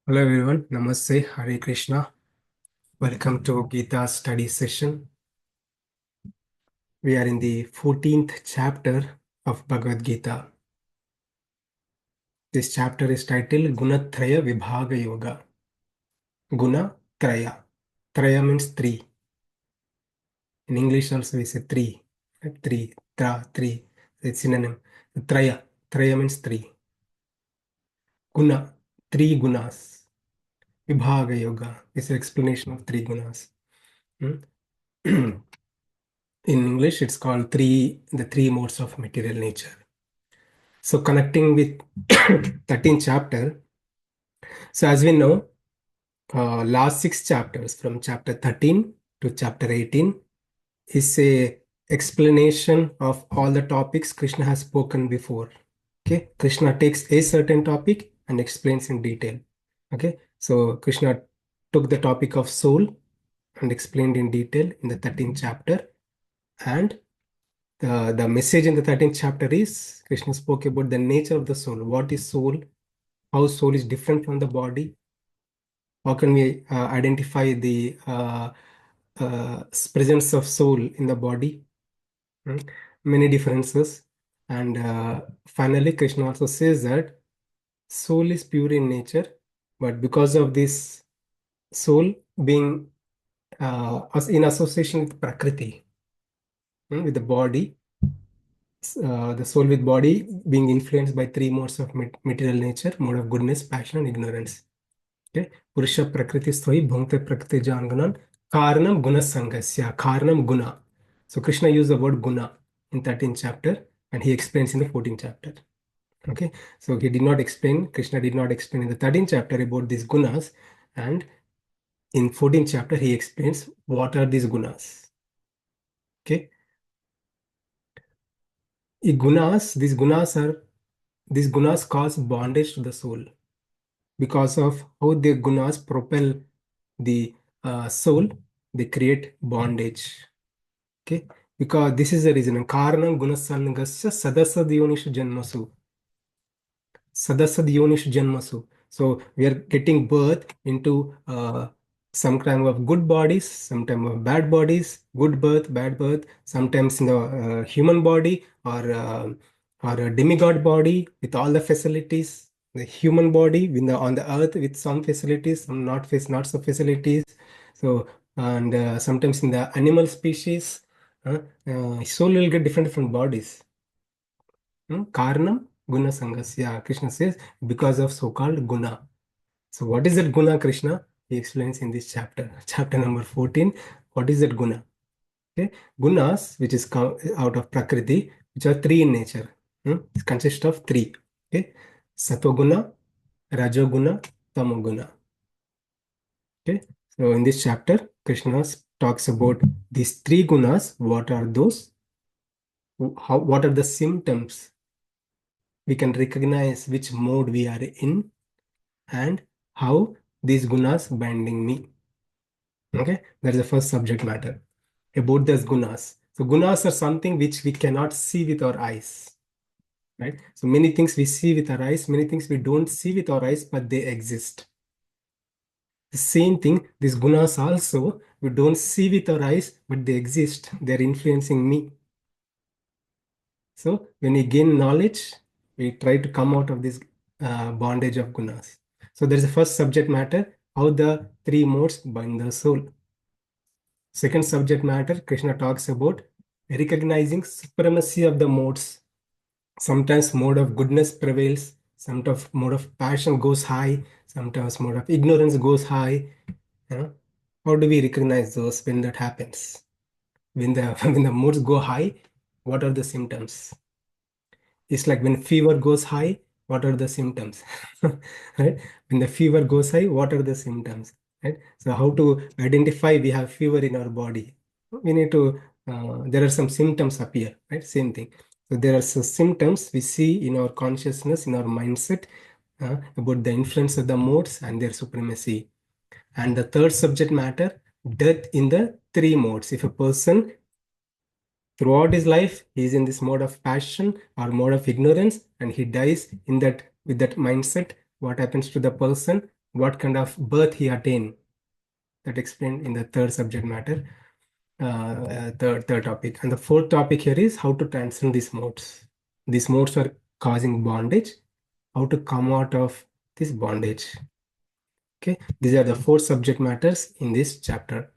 Hello everyone, Namaste, Hare Krishna. Welcome to Gita study session. We are in the 14th chapter of Bhagavad Gita. This chapter is titled Gunatraya Vibhaga Yoga. Gunatraya. Traya means three. In English also we say three. Three, three. It's synonym. Traya. Traya means three. Guna. Three gunas. Vibhaga Yoga is an explanation of three gunas. In English, it's called the three modes of material nature. So connecting with 13th chapter. So as we know, last six chapters from chapter 13 to chapter 18 is a explanation of all the topics Krishna has spoken before. Okay, Krishna takes a certain topic and explains in detail. Okay, so Krishna took the topic of soul and explained in detail in the 13th chapter. And the message in the 13th chapter is Krishna spoke about the nature of the soul. What is soul? How soul is different from the body? How can we identify the presence of soul in the body? Many differences. And finally, Krishna also says that soul is pure in nature, but because of this soul being in association with Prakriti, with the body, the soul with body being influenced by three modes of material nature, mode of goodness, passion, and ignorance. Okay, Purusha Prakriti Sthoi Bhunkte Prakriti Janganan Karanam Guna Sangasya, Karanam Guna. So Krishna used the word Guna in 13th chapter and he explains in the 14th chapter. Okay, so Krishna did not explain in the 13th chapter about these gunas, and in 14th chapter he explains what are these gunas. Okay, these gunas cause bondage to the soul because of how the gunas propel the soul, they create bondage. Okay, because this is the reason. Karanam gunasangasya sadasad yonishu janmasu. Sadasad yonishu janmasu. So we are getting birth into some kind of good bodies, sometimes of bad bodies, good birth, bad birth, sometimes in the human body or a demigod body with all the facilities, the human body on the earth with some facilities, some not so facilities. So and sometimes in the animal species, soul will get different bodies. Karanam guna sangasya. Krishna says because of so-called guna. So what is that guna, Krishna? He explains in this chapter, chapter number 14. What is that guna? Okay, gunas, which is out of Prakriti, which are three in nature. It consists of three. Okay, Satoguna, Rajoguna, Tamoguna. Okay, so in this chapter, Krishna talks about these three gunas. What are those? What are the symptoms? We can recognize which mode we are in and how these gunas binding me. Okay, that's the first subject matter about these gunas. So gunas are something which we cannot see with our eyes, right? So many things we see with our eyes, many things we don't see with our eyes, but they exist. The same thing, these gunas also, we don't see with our eyes, but they exist. They're influencing me. So when we gain knowledge, we try to come out of this bondage of gunas. So there's the first subject matter, how the three modes bind the soul. Second subject matter, Krishna talks about recognizing supremacy of the modes. Sometimes mode of goodness prevails, sometimes mode of passion goes high, sometimes mode of ignorance goes high. How do we recognize those when that happens? When the when the modes go high, what are the symptoms? It's like when fever goes high, what are the symptoms? Right? When the fever goes high, what are the symptoms? Right? So how to identify we have fever in our body? We need to, there are some symptoms appear, right? Same thing. So there are some symptoms we see in our consciousness, in our mindset, about the influence of the modes and their supremacy. And the third subject matter, death in the three modes. If a person throughout his life he is in this mode of passion or mode of ignorance and he dies in that with that mindset, what happens to the person? what kind of birth he attained. That explained in the third subject matter, third topic. And the fourth topic here is how to transcend these modes. These modes are causing bondage, how to come out of this bondage. Okay, these are the four subject matters in this chapter.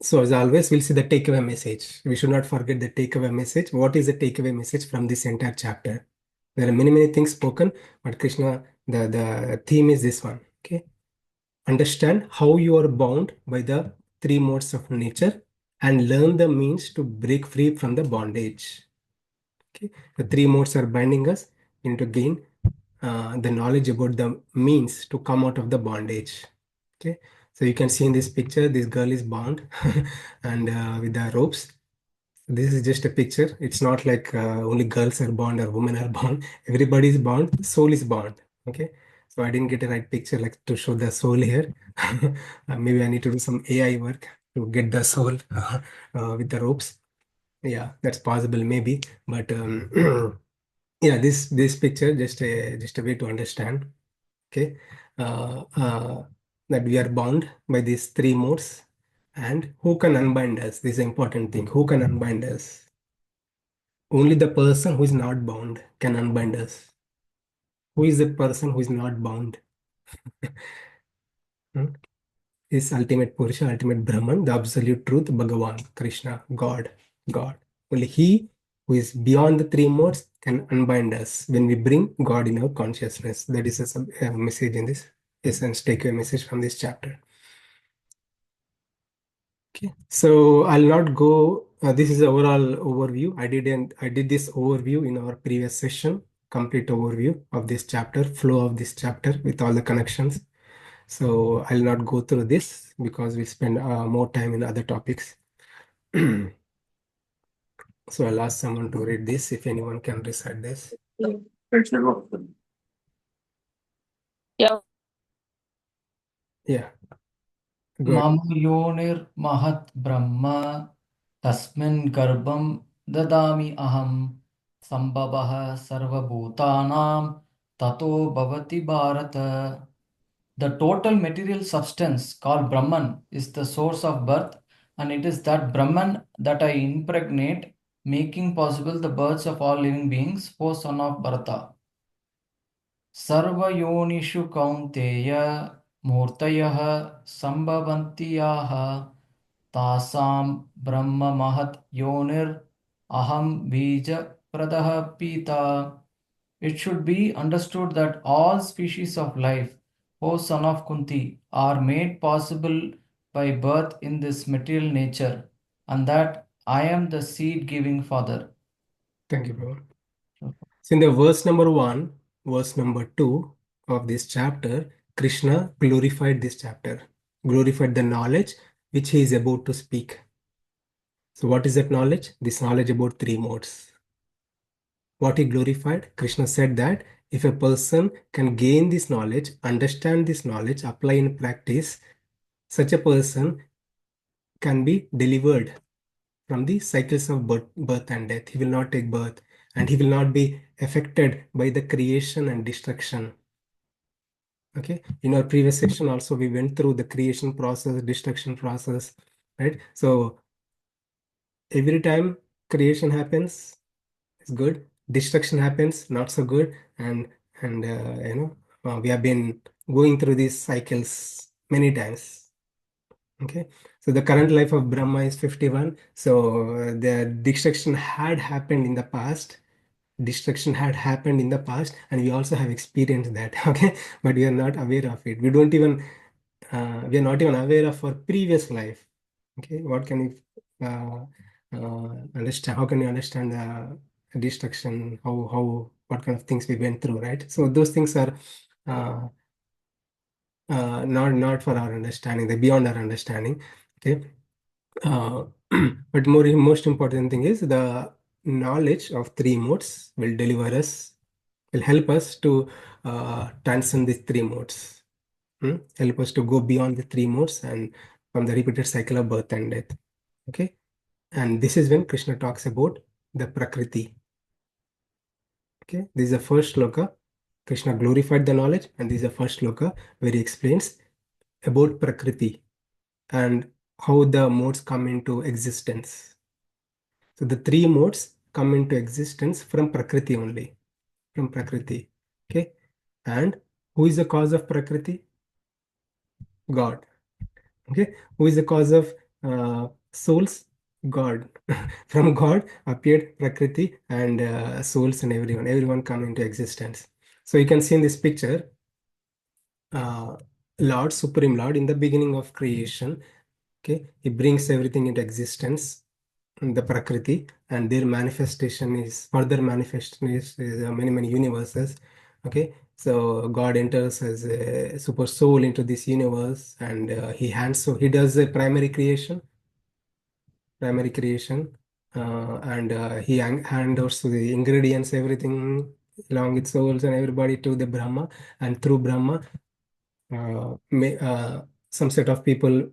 So as always, we'll see the takeaway message. We should not forget the takeaway message. What is the takeaway message from this entire chapter? There are many things spoken, but Krishna, the theme is this one. Okay, understand how you are bound by the three modes of nature and learn the means to break free from the bondage. Okay, the three modes are binding us. We need to gain the knowledge about the means to come out of the bondage. Okay, so you can see in this picture, this girl is bound and with the ropes. This is just a picture. It's not like only girls are bound or women are bound. Everybody is bound. Soul is bound. Okay, so I didn't get a right picture like to show the soul here. Maybe I need to do some AI work to get the soul with the ropes. Yeah, that's possible maybe, but yeah, this picture just a way to understand. Okay, uh, uh, that we are bound by these three modes, and who can unbind us? This is an important thing. Who can unbind us? Only the person who is not bound can unbind us. Who is the person who is not bound? Hmm? Is ultimate Purusha, ultimate Brahman, the absolute truth, Bhagavan, Krishna, God, God. Only He who is beyond the three modes can unbind us when we bring God in our consciousness. That is a message in this essence, takeaway message from this chapter. Okay, so I'll not go. This is the overall overview. I did this overview in our previous session, complete overview of this chapter, flow of this chapter with all the connections. So I'll not go through this because we spend more time in other topics. So I'll ask someone to read this if anyone can recite this. Yeah. Yeah, good. मम योनिर्महत् ब्रह्म तस्मिन् गर्भं ददामि अहं सम्भवः सर्वभूतानां ततो भवति Bharat. The total material substance called Brahman is the source of birth, and it is that Brahman that I impregnate, making possible the births of all living beings, O son of Bharata. सर्वयोनिषु कौन्तेय मूर्तयः सम्भवन्ति याः तासां ब्रह्म महत् योनिर् aham बीजप्रदः pita. It should be understood that all species of life, O son of Kunti, are made possible by birth in this material nature, and that I am the seed-giving father. Thank you, Prabhu. So in the verse number 1, verse number 2 of this chapter, Krishna glorified this chapter, glorified the knowledge which he is about to speak. So what is that knowledge? This knowledge about three modes. What he glorified? Krishna said that if a person can gain this knowledge, understand this knowledge, apply in practice, such a person can be delivered from the cycles of birth and death. He will not take birth and he will not be affected by the creation and destruction. Okay, in our previous section also we went through the creation process, destruction process, right? So every time creation happens, it's good. Destruction happens, not so good. And we have been going through these cycles many times. Okay, so the current life of Brahma is 51. So the destruction had happened in the past. Destruction had happened in the past, and we also have experienced that. Okay, but we are not aware of it. We are not even aware of our previous life. Okay, what can you understand? How can you understand the destruction? What kind of things we went through, right? So those things are uh, not for our understanding. They're beyond our understanding. Okay, uh, but most important thing is the knowledge of three modes will deliver us, will help us to transcend these three modes. Help us to go beyond the three modes and from the repeated cycle of birth and death. Okay, and this is when Krishna talks about the Prakriti. Okay, this is the first shloka. Krishna glorified the knowledge, and this is the first shloka where he explains about Prakriti and how the modes come into existence. So the three modes come into existence from Prakriti only, from Prakriti. Okay, and who is the cause of Prakriti? God. Okay, who is the cause of souls? God. From God appeared Prakriti and souls and everyone come into existence. So you can see in this picture, uh, Lord, Supreme Lord, in the beginning of creation, okay, he brings everything into existence, the Prakriti, and their manifestation is further manifestation is many universes. Okay, so God enters as a super soul into this universe, and he does a primary creation, and he hand over the ingredients, everything along with souls and everybody to the Brahma, and through Brahma, some set of people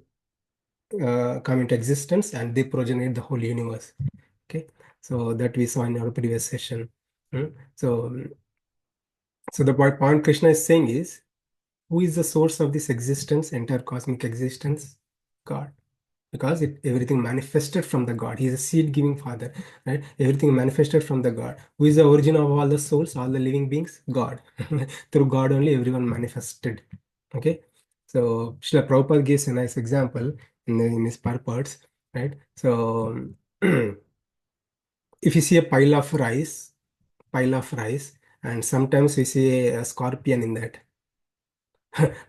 come into existence, and they progenate the whole universe. Okay, so that we saw in our previous session. Mm. So the point Krishna is saying is, who is the source of this existence, entire cosmic existence? God. Because everything manifested from the God. He is a seed giving father, right? Everything manifested from the God. Who is the origin of all the souls, all the living beings? God. Through God only everyone manifested. Okay. So Srila Prabhupada gives a nice example in his purports, right? So if you see a pile of rice, and sometimes we see a scorpion in that.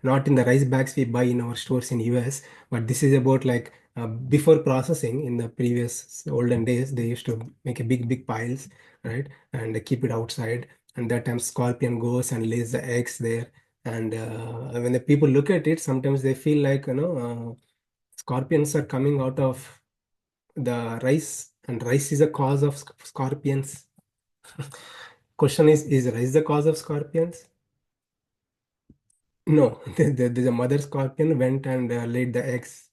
Not in the rice bags we buy in our stores in US, but this is about like before processing in the previous olden days, they used to make a big piles, right? And they keep it outside. And that time scorpion goes and lays the eggs there. And when the people look at it, sometimes they feel like, scorpions are coming out of the rice, and rice is a cause of scorpions. Question is rice the cause of scorpions? No, the mother scorpion went and laid the eggs.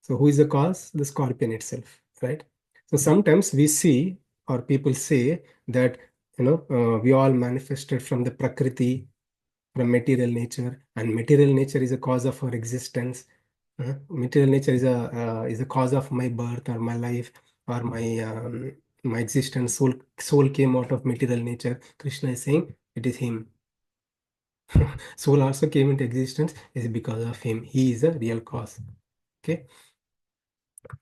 So who is the cause? The scorpion itself, right? So sometimes we see or people say that we all manifested from the Prakriti, from material nature, and material nature is a cause of our existence. Material nature is a cause of my birth or my life or my existence. Soul came out of material nature. Krishna is saying it is him. Soul also came into existence is because of him. He is a real cause. Okay.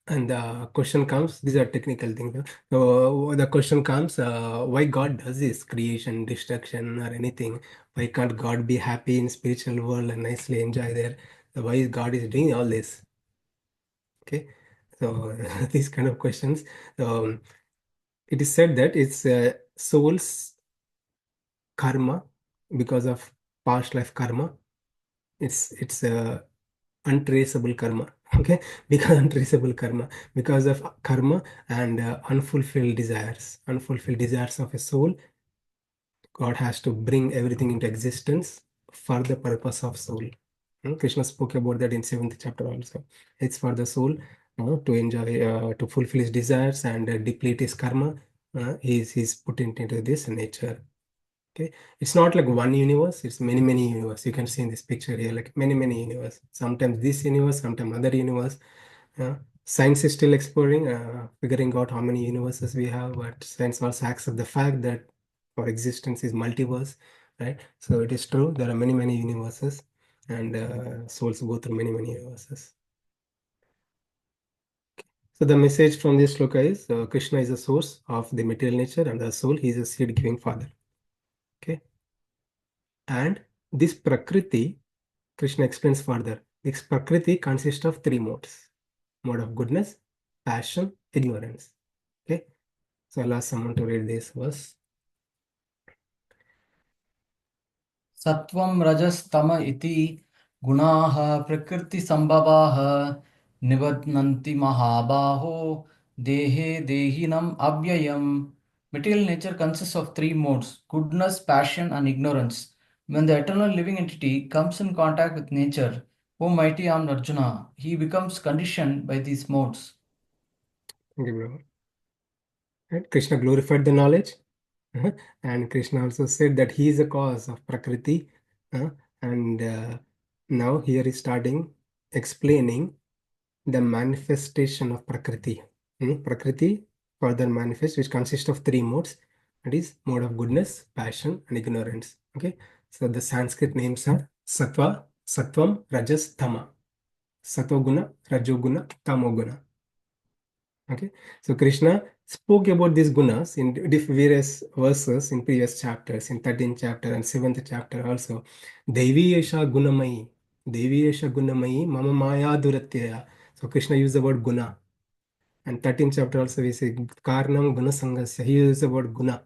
And the question comes, these are technical things. So the question comes, why God does this creation, destruction, or anything? Why can't God be happy in spiritual world and nicely enjoy there? So why is God is doing all this? Okay. So these kind of questions. Um, it is said that it's soul's karma because of past life karma. It's untraceable karma. Okay, because untraceable karma, because of karma and unfulfilled desires of a soul, God has to bring everything into existence for the purpose of soul. Krishna spoke about that in seventh chapter also. It's for the soul to enjoy, to fulfill his desires and deplete his karma. He's put into this nature. Okay, it's not like one universe, it's many universe. You can see in this picture here, like many universe. Sometimes this universe, sometimes other universe. uh, Science is still exploring, figuring out how many universes we have, but science also accepts the fact that our existence is multiverse, right? So it is true, there are many universes, and souls go through many universes. So the message from this shloka is, Krishna is the source of the material nature, and the soul, he is a seed giving father. Okay, and this Prakriti, Krishna explains further. This Prakriti consists of three modes: mode of goodness, passion, ignorance. Okay, so I'll ask someone to read this verse. सत्वं रजस्तम इति गुणाः प्रकृतिसम्भवाः निबध्नन्ति महाबाहो देहे देहिनम् अव्ययम्. Material nature consists of three modes: goodness, passion, and ignorance. When the eternal living entity comes in contact with nature, O mighty armed Arjuna, he becomes conditioned by these modes. Thank you, brother. Right? Krishna glorified the knowledge, And Krishna also said that he is the cause of Prakriti. uh, and now here is starting explaining the manifestation of Prakriti. Prakriti further manifests, which consists of three modes. That is mode of goodness, passion, and ignorance. Okay, so the Sanskrit names are Sattva, Sattvam, Rajas, Tama. Satoguna, Rajoguna, Tamoguna. Okay, so Krishna spoke about these gunas in various verses in previous chapters, in 13th chapter and 7th chapter also. Devi Yesha Gunamayi, Devi Yesha Gunamayi, Mama Maya Duratyaya. So Krishna used the word guna. And 13th chapter also we say Karnam Guna Sangasya. He uses the word guna.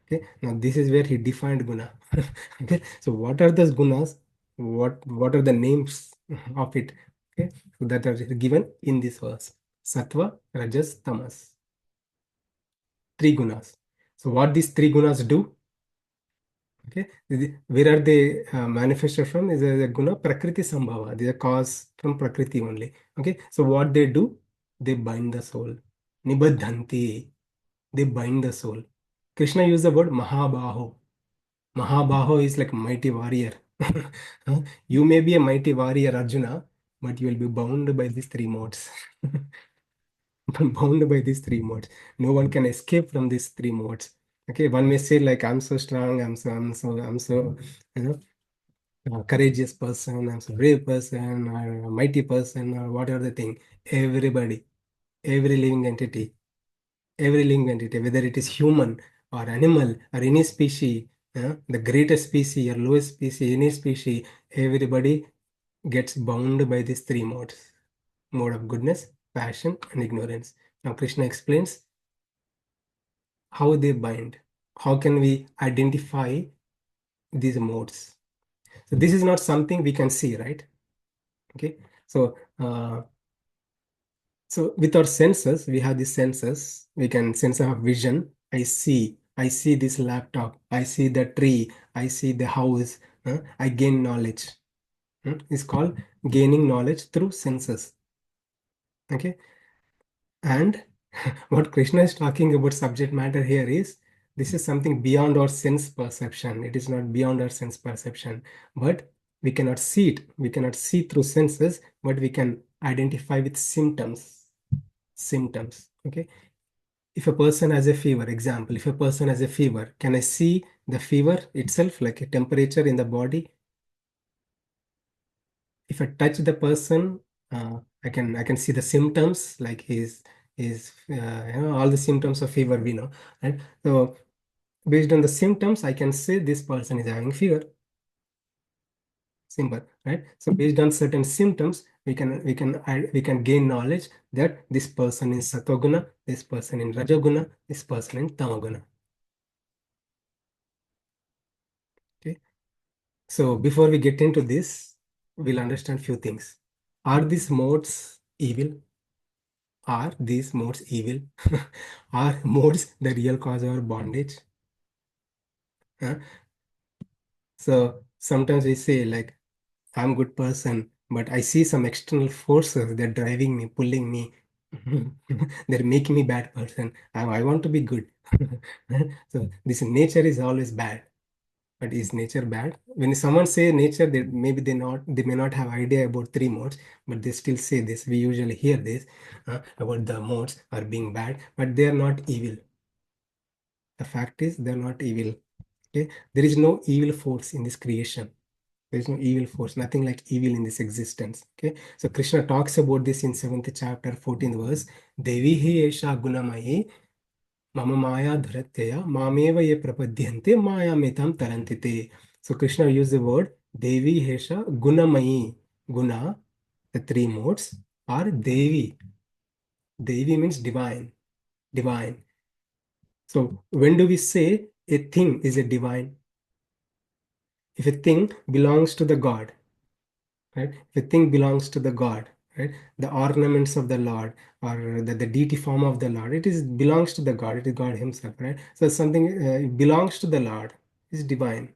Okay, now this is where he defined guna. Okay, so what are those gunas? What are the names of it? Okay, so that are given in this verse. Sattva, Rajas, Tamas. Three gunas. So what these three gunas do? Okay, where are they manifested from? Is a guna Prakriti Sambhava. They are cause from Prakriti only. Okay, so what they do? They bind the soul. Nibadhanti. They bind the soul. Krishna used the word Mahabaho. Mahabaho is like mighty warrior. Huh? You may be a mighty warrior, Arjuna, but you will be bound by these three modes. Bound by these three modes. No one can escape from these three modes. Okay, one may say like I'm so strong, I'm so you know courageous person, I'm so brave person, or a mighty person, or whatever the thing. Everybody, every living entity, whether it is human or animal or any species, the greatest species or lowest species, any species, everybody gets bound by these three modes: mode of goodness, passion, and ignorance. Now, Krishna explains how they bind. How can we identify these modes? So, this is not something we can see, right? Okay. So with our senses, we have these senses. We can sense our vision. I see this laptop. I see the tree. I see the house. I gain knowledge. It's called gaining knowledge through senses. Okay. And what Krishna is talking about subject matter here is this is something beyond our sense perception. It is not beyond our sense perception, but we cannot see it. We cannot see through senses, but we can identify with symptoms. Symptoms. Okay. If a person has a fever, example, if a person has a fever, can I see the fever itself, like a temperature in the body? If I touch the person, I can see the symptoms, like his all the symptoms of fever we know, right? So based on the symptoms, I can say this person is having fever. Simple, right? So based on certain symptoms, we can gain knowledge that this person is satoguna, this person in rajoguna, this person in tamaguna. Okay. So before we get into this, we'll understand few things. Are these modes evil? Are these modes evil? Are modes the real cause of our bondage? Huh? So sometimes we say like, I'm a good person, but I see some external forces. They're driving me, pulling me. They're making me bad person. I want to be good. So this nature is always bad. But is nature bad? When someone say nature, they may not have idea about three modes, but they still say this. We usually hear this about the modes are being bad, but they are not evil. The fact is they're not evil. Okay, there is no evil force in this creation. There is no evil force, nothing like evil in this existence. Okay, so Krishna talks about this in 7th chapter, 14th verse. Devi hi esha gunamayi Mama Maya Dharatyaya Mameva ye prapadyante Maya metam tarantite. So Krishna used the word Devi Hesha Gunamayi. Guna, the three modes, are Devi. Devi means divine. Divine. So when do we say a thing is a divine? If a thing belongs to the God, right? If a thing belongs to the God, right? The ornaments of the Lord or the deity form of the Lord, it is belongs to the God. It is God Himself, right? So something belongs to the Lord is divine.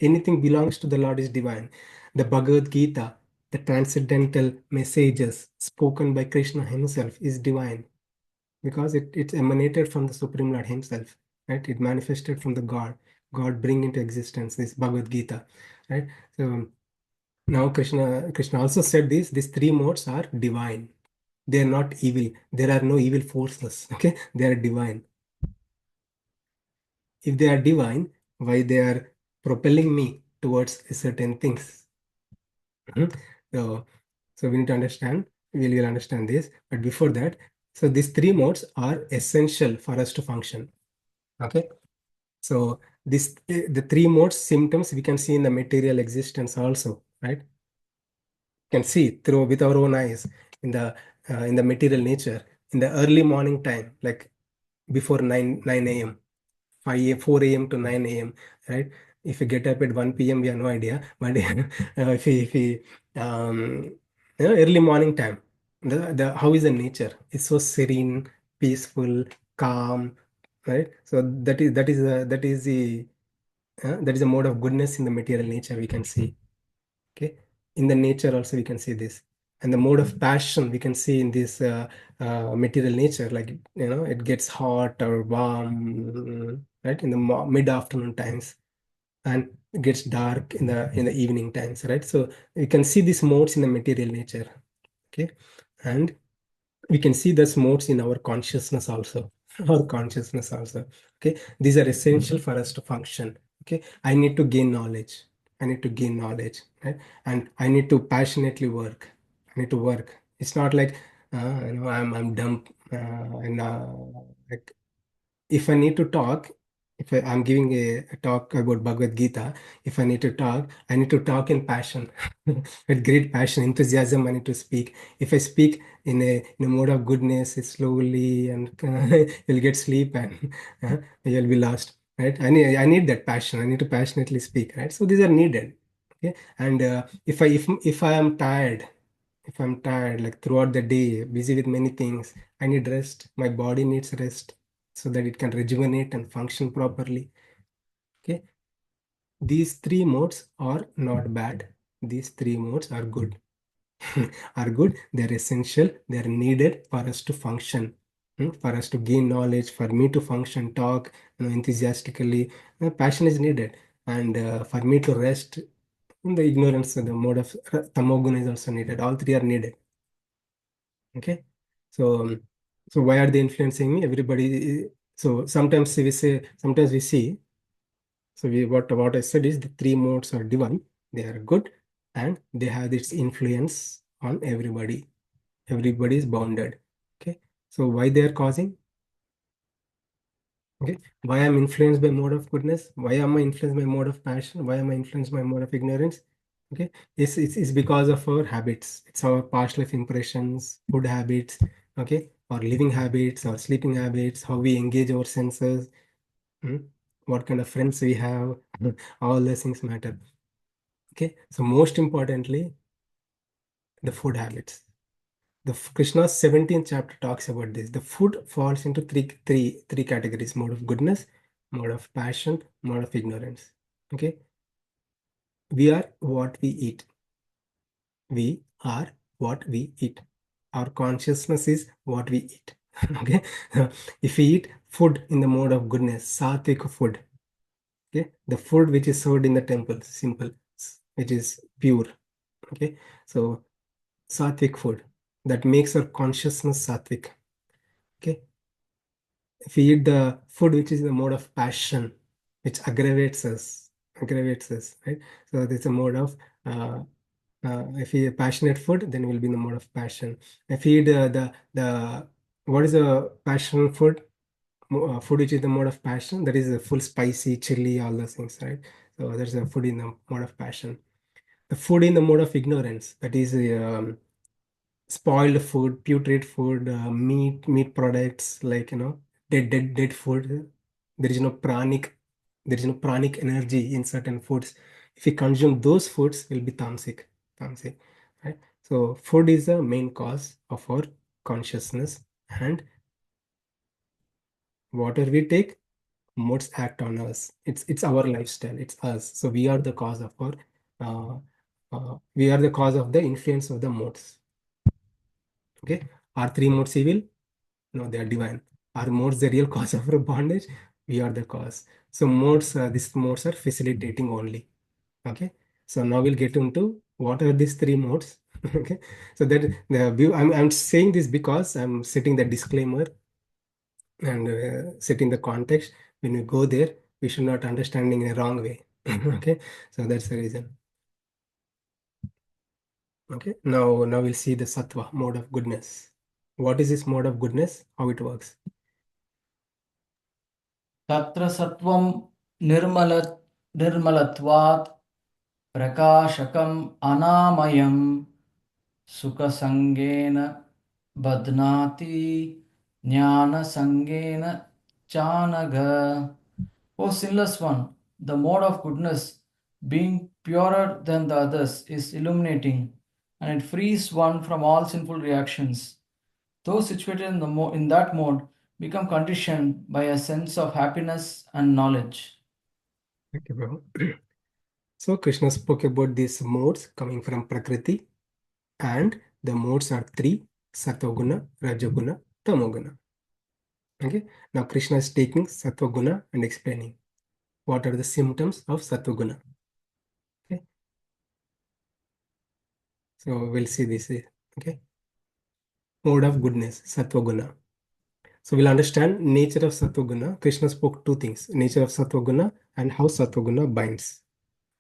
Anything belongs to the Lord is divine. The Bhagavad Gita, the transcendental messages spoken by Krishna Himself is divine because it's emanated from the Supreme Lord Himself. right? It manifested from the God bring into existence this Bhagavad Gita, right? So now Krishna also said this, these three modes are divine. They are not evil. There are no evil forces. Okay, they are divine. If they are divine, why they are propelling me towards certain things? Mhm. So, so we need to understand. We'll understand this. But before that, so these three modes are essential for us to function. Okay. So this the three modes symptoms we can see in the material existence also, right? Can see through with our own eyes in the material nature in the early morning time, like before 9 a.m. 4 a.m. to 9 a.m., right? If we get up at 1 p.m., we have no idea. But if we early morning time, the how is the nature? It's so serene, peaceful, calm, right? So that is a mode of goodness in the material nature we can see. Okay, in the nature also we can see this, and the mode of passion we can see in this material nature, like it gets hot or warm, right, in the mid afternoon times, and it gets dark in the evening times, right? So you can see these modes in the material nature. Okay, and we can see those modes in our consciousness also. Our consciousness also. Okay, these are essential for us to function. Okay, I need to gain knowledge. I need to gain knowledge, right? And I need to passionately work. I need to work. It's not like I'm dumb and like if I need to talk, if I'm giving a talk about Bhagavad Gita, if I need to talk, I need to talk in passion, with great passion, enthusiasm. I need to speak. If I speak in a mode of goodness, it's slowly, and you'll get sleep and you'll be lost, right? I need that passion. I need to passionately speak, right? So these are needed. Okay, and if I am tired, if I'm tired, like throughout the day, busy with many things, I need rest. My body needs rest so that it can rejuvenate and function properly. Okay. These three modes are not bad. These three modes are good. Are good. They're essential. They're needed for us to function. For us to gain knowledge, for me to function, talk, enthusiastically. Passion is needed. And for me to rest, the ignorance, the mode of tamoguna is also needed. All three are needed. Okay, so so why are they influencing me? Everybody. So sometimes we see. So what I said is the three modes are divine. They are good, and they have this influence on everybody. Everybody is bounded. Okay, so why they are causing? Okay, why I'm influenced by mode of goodness? Why am I influenced by mode of passion? Why am I influenced by mode of ignorance? Okay, it's because of our habits. It's our past life impressions, food habits, okay, our living habits, our sleeping habits, how we engage our senses, hmm, what kind of friends we have, all those things matter. Okay, so most importantly, the food habits. Krishna's 17th chapter talks about this. The food falls into three categories: mode of goodness, mode of passion, mode of ignorance. Okay, we are what we eat. We are what we eat. Our consciousness is what we eat. Okay, if we eat food in the mode of goodness, sattvic food, okay, the food which is served in the temple, simple, which is pure. Okay, so sattvic food that makes our consciousness sattvic. Okay, if we eat the food which is the mode of passion, which aggravates us, right? So there's a mode of if we eat passionate food, then we'll be in the mode of passion. If we eat the what is the passion food? Food which is the mode of passion, that is a full spicy, chili, all those things, right? So there's a food in the mode of passion. The food in the mode of ignorance, that is spoiled food, putrid food, meat products, like dead food. There is no pranic energy in certain foods. If we consume those foods, will be tamasic, right? So food is the main cause of our consciousness, and whatever we take, modes act on us. It's our lifestyle. It's us. So we are the cause of our. Uh, we are the cause of the influence of the modes. Okay, are three modes evil? No, they are divine. Are modes the real cause of our bondage? We are the cause. So modes, these modes are facilitating only. Okay. So now we'll get into what are these three modes. Okay. So that the view, I'm saying this because I'm setting the disclaimer and setting the context. When we go there, we should not understanding in a wrong way. Okay. So that's the reason. Okay. Now we'll see the sattva mode of goodness. What is this mode of goodness? How it works? तत्र सत्वं निर्मल निर्मलत्वात् प्रकाशकम् अनामयं सुखसङ्गेन बध्नाति ज्ञानसङ्गेन चानघ. O sinless one, the mode of goodness, being purer than the others, is illuminating, and it frees one from all sinful reactions. Those situated in, in that mode become conditioned by a sense of happiness and knowledge. Okay, bro. So Krishna spoke about these modes coming from Prakriti, and the modes are three: Sattva-guna, Rajaguna, Tamoguna. Okay. Now Krishna is taking Sattva-guna and explaining what are the symptoms of Sattva-guna. Okay. So we'll see this. Okay. Mode of goodness, Sattva-guna. So we'll understand nature of Sattva-guna. Krishna spoke two things: nature of Sattva-guna and how Sattva-guna binds.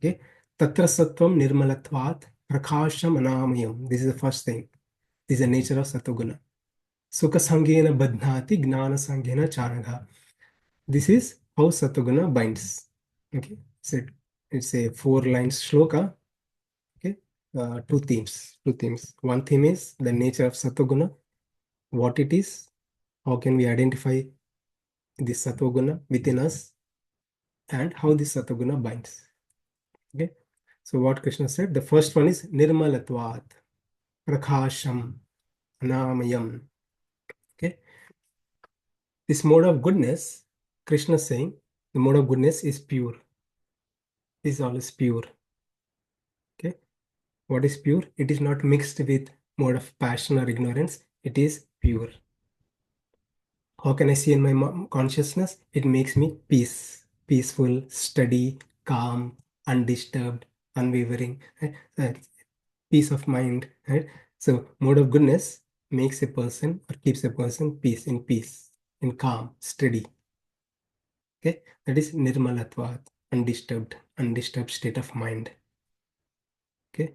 Okay. Tatra Sattvam Nirmalatvat Prakasham Anamayam. This is the first thing. This is the nature of Sattva-guna. Sukha Sanghena Badhnati Gnana Sanghena Chanagha. This is how Sattva-guna binds. Okay. So it's a 4 line shloka. Okay. Two themes. Two themes. One theme is the nature of Sattva-guna, what it is, how can we identify this Sattva-guna within us, and how this Sattva-guna binds. Okay. So what Krishna said, the first one is Nirmalatvat, Prakasham, Anamayam. Okay. This mode of goodness, Krishna is saying, the mode of goodness is pure. Is always pure. Okay. What is pure? It is not mixed with mode of passion or ignorance. It is pure. How can I see in my consciousness? It makes me peaceful, steady, calm, undisturbed, unwavering, right? Peace of mind, right? So mode of goodness makes a person or keeps a person peace, in calm, steady. Okay, that is nirmalatvat, undisturbed state of mind. Okay,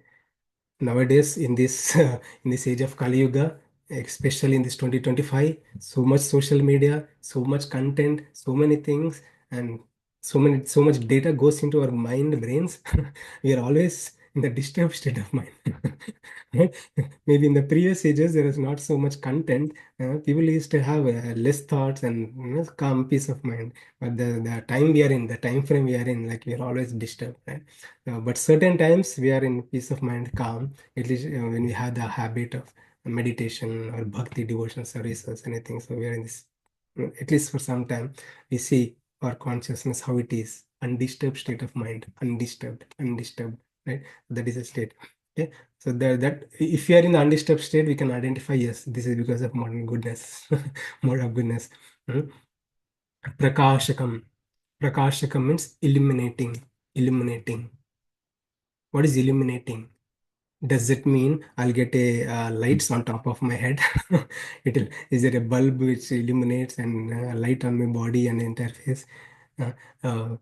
nowadays in this in this age of Kali Yuga, especially in this 2025, so much social media, so much content, so many things, and so much data goes into our mind, brains. We are always in the disturbed state of mind. Right? Maybe in the previous ages there is not so much content. People used to have less thoughts and calm peace of mind. But the time we are in, the time frame we are in, like we are always disturbed, right? But certain times we are in peace of mind, calm, at least when we have the habit of meditation or bhakti devotional services, anything. So we are in this, at least for some time, we see our consciousness how it is, undisturbed state of mind, undisturbed, right? That is a state. Okay. So that if we are in the undisturbed state, we can identify, yes, this is because of modern goodness, mode of goodness. Hmm. Prakashakam. Prakashakam means illuminating. What is illuminating? Does it mean I'll get a lights on top of my head? Is there a bulb which illuminates and light on my body and interface? Uh, uh,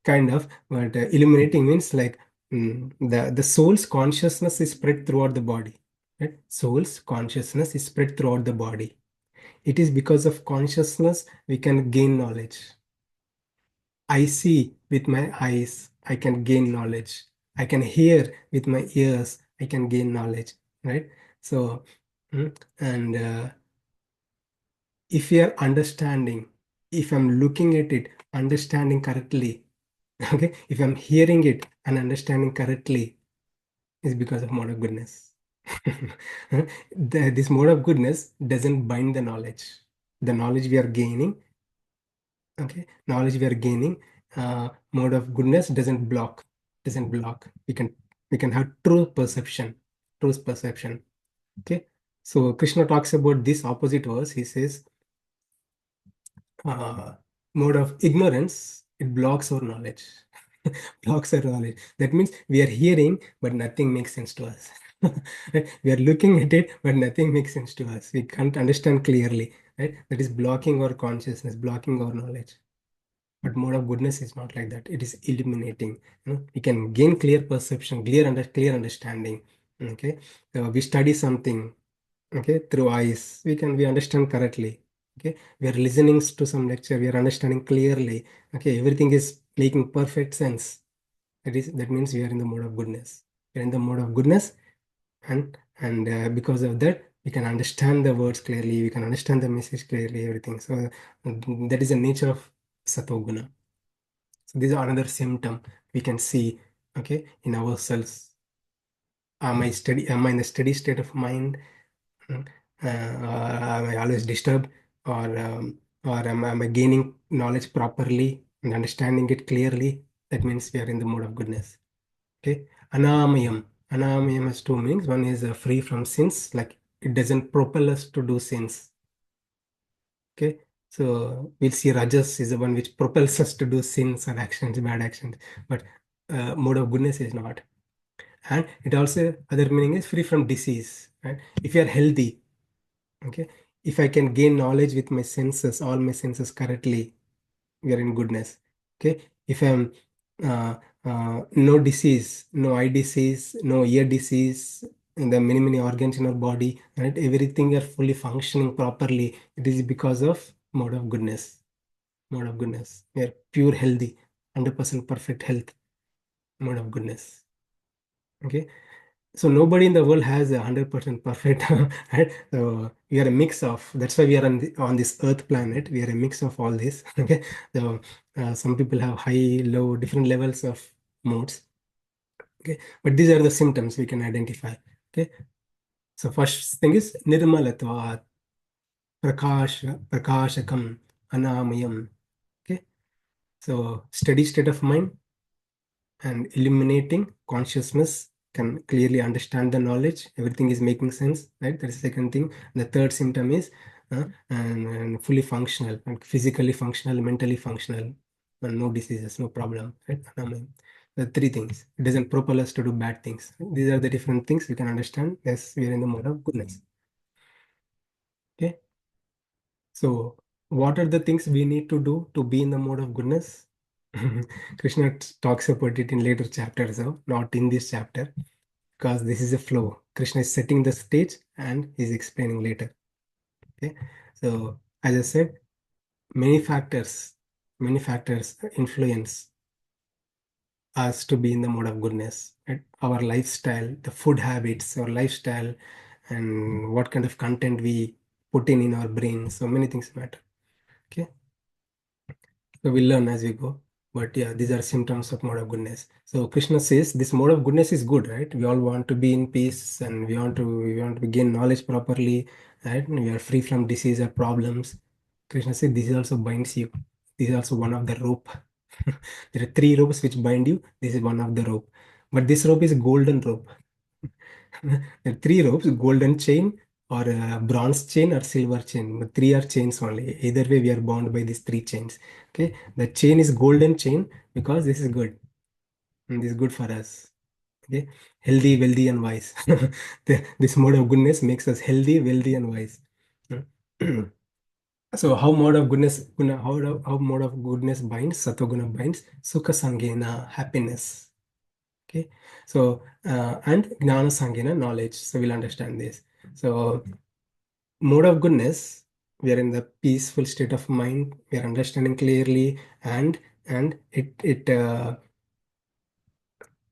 kind of, but illuminating means like the soul's consciousness is spread throughout the body. Right? Soul's consciousness is spread throughout the body. It is because of consciousness we can gain knowledge. I see with my eyes, I can gain knowledge. I can hear with my ears, I can gain knowledge, right? So, and if we are understanding, if I'm looking at it, understanding correctly, okay, if I'm hearing it and understanding correctly, is because of mode of goodness. This mode of goodness doesn't bind the knowledge. The knowledge we are gaining, okay, knowledge we are gaining, mode of goodness doesn't block. We can have true perception. Okay. So Krishna talks about this opposite verse. He says, mode of ignorance, it blocks our knowledge. Blocks our knowledge. That means we are hearing, but nothing makes sense to us. Right? We are looking at it, but nothing makes sense to us. We can't understand clearly. Right? That is blocking our consciousness, blocking our knowledge. But mode of goodness is not like that. It is illuminating. We can gain clear perception, clear understanding. Okay, so we study something. Okay, through eyes, we understand correctly. Okay, we are listening to some lecture. We are understanding clearly. Okay, everything is making perfect sense. That means we are in the mode of goodness. We are in the mode of goodness, and because of that, we can understand the words clearly. We can understand the message clearly. Everything. So that is the nature of satoguna. So these are another symptom we can see, okay, in ourselves. Am I in a steady state of mind? Mm. Am I always disturbed? Or am I gaining knowledge properly and understanding it clearly? That means we are in the mode of goodness. Okay. Anamayam. Anamayam has two meanings. One is free from sins, like it doesn't propel us to do sins. Okay, so we'll see Rajas is the one which propels us to do sins and actions, bad actions, but mode of goodness is not. And it also, other meaning is free from disease. Right? If you are healthy, okay, if I can gain knowledge with my senses, all my senses correctly, we are in goodness. Okay, if I'm no disease, no eye disease, no ear disease, and the many organs in our body, right? Everything are fully functioning properly. It is because of mode of goodness. Mode of goodness. We are pure healthy, 100% perfect health. Mode of goodness. Okay. So nobody in the world has 100% perfect, right? So we are a mix of. That's why we are on this Earth planet. We are a mix of all this. Okay. So some people have high, low, different levels of modes. Okay. But these are the symptoms we can identify. Okay. So first thing is nirmalatva, prakashakam, anamayam. Okay. So steady state of mind and illuminating consciousness can clearly understand the knowledge. Everything is making sense, right? That's the second thing. The third symptom is and fully functional, and physically functional, mentally functional, and no diseases, no problem, right? The three things. It doesn't propel us to do bad things. These are the different things we can understand as we are in the mode of goodness. Okay. So, what are the things we need to do to be in the mode of goodness? Krishna talks about it in later chapters, so not in this chapter, because this is a flow. Krishna is setting the stage and is explaining later. Okay, so as I said, many factors, many factors influence us to be in the mode of goodness. Right? Our lifestyle, the food habits, our lifestyle, and what kind of content we put in our brain. So many things matter. Okay. So we learn as we go. But yeah, these are symptoms of mode of goodness. So Krishna says this mode of goodness is good, right? We all want to be in peace and we want to gain knowledge properly, right? And we are free from disease or problems. Krishna said this also binds you. This is also one of the rope. There are three ropes which bind you. This is one of the rope. But this rope is a golden rope. There are three ropes, golden chain or a bronze chain or silver chain. But three are chains only. Either way, we are bound by these three chains. Okay, the chain is golden chain because this is good. And this is good for us. Okay, healthy, wealthy, and wise. This mode of goodness makes us healthy, wealthy, and wise. So how mode of goodness, how mode of goodness binds, satoguna binds, sukha sangena, happiness. Okay, so and gnana sangena, knowledge. So we'll understand this. So mode of goodness, we are in the peaceful state of mind. We are understanding clearly, and it